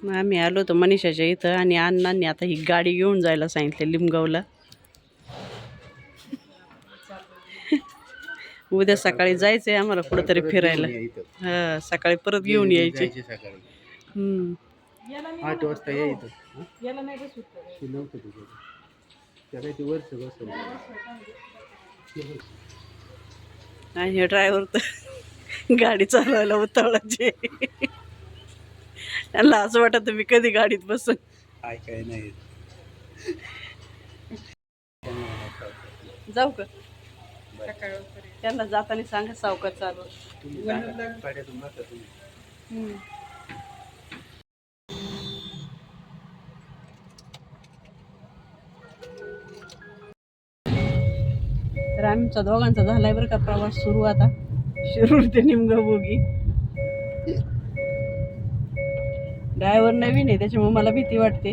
मग आम्ही आलो होतो मनीषाच्या इथं आणि अण्णांनी आता ही गाडी घेऊन जायला सांगितलं लिमगावला. उद्या सकाळी जायचंय आम्हाला कुठंतरी फिरायला. हा सकाळी परत घेऊन यायचे. 8 वाजता यायचं. आणि हे ड्रायव्हर तर गाडी चालवायला उतावळाचे. त्यांना असं वाटत मी कधी गाडीत बसन. काय नाही जाऊ का त्यांना जाताना सांगा सावकाश चालू. तर आमचा दोघांचा झालाय बरं का प्रवास सुरू. आता शिरूर ते निमगाव-बोगी. ड्रायव्हर नवीन आहे त्याच्यामुळे मला भीती वाटते.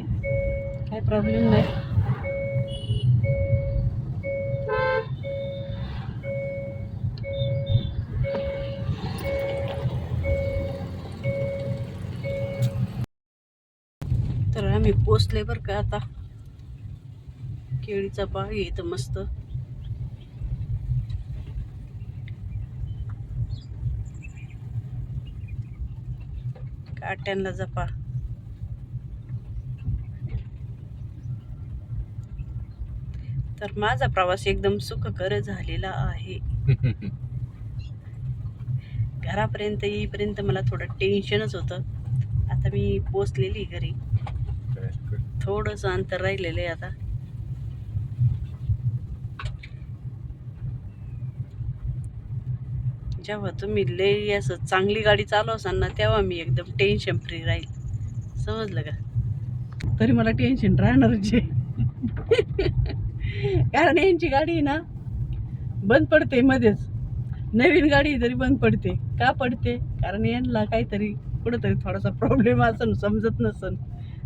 काय प्रॉब्लेम नाही. तर आम्ही पोचले बरं का आता. केळीचा बाग आहे इथं मस्त. काट्यांना जपा. तर माझा प्रवास एकदम सुखकर झालेला आहे. घरापर्यंत येईपर्यंत मला थोडं टेन्शनच होतं. आता मी पोचलेली घरी. थोडंसं अंतर राहिलेलं आहे आता. जेव्हा तुम्ही लई असं चांगली गाडी चालवसाल ना तेव्हा मी एकदम टेन्शन फ्री राहील. समजलं का? तरी मला टेन्शन राहणारच आहे. कारण यांची गाडी ना बंद पडते मध्येच. नवीन गाडी तरी बंद पडते. का पडते? कारण यांना काहीतरी कुठंतरी थोडासा प्रॉब्लेम असन, समजत नसन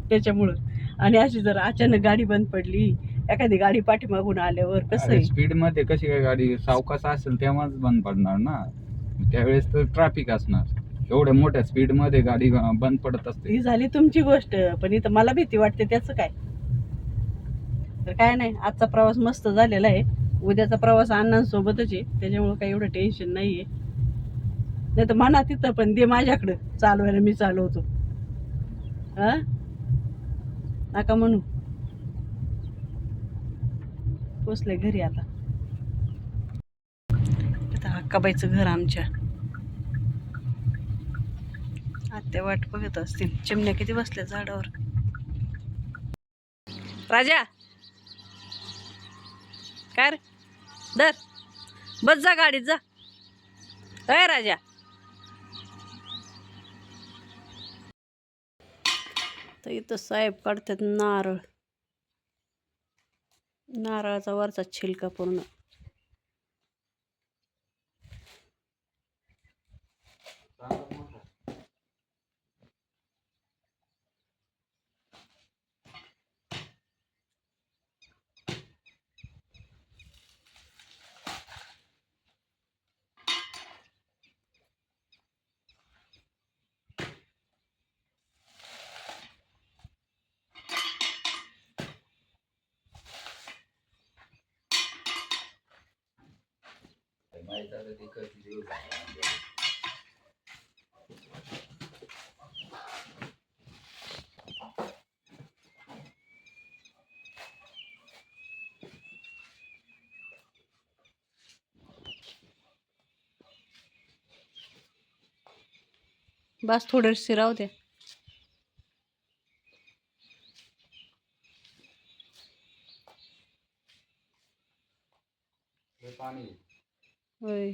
त्याच्यामुळं. आणि अशी जर अचानक गाडी बंद पडली, एखादी गाडी पाठीमागून आल्यावर कसं आहे. स्पीड मध्ये कशी काय गाडी सावकाश असेल तेव्हाच बंद पडणार ना. त्यावेळेस तर ट्रॅफिक असणार. एवढ्या मोठ्या स्पीड मध्ये गाडी बंद पडत असते. ही झाली तुमची गोष्ट, पण इथं मला भीती वाटते. त्याचं काय? तर काय नाही, आजचा प्रवास मस्त झालेला आहे. उद्याचा प्रवास अण्णांसोबतच आहे, त्याच्यामुळं काही एवढं टेन्शन नाहीये. नाही तर म्हणा तिथं पण दे माझ्याकडं चालवायला, मी चालवतो. हा नका म्हणू. पोचले घरी आता. इथं हक्काबाईचं घर आमच्या. आत्या वाट बघत असतील. चिमण्या किती बसल्या झाडावर. राजा काय रे दर बस जा गाडीत जा. अय राजा. तर इथं साहेब काढतात नारळ. नारळाचा वरचा छिलका पूर्ण. बस थोडेसे राहू दे. होय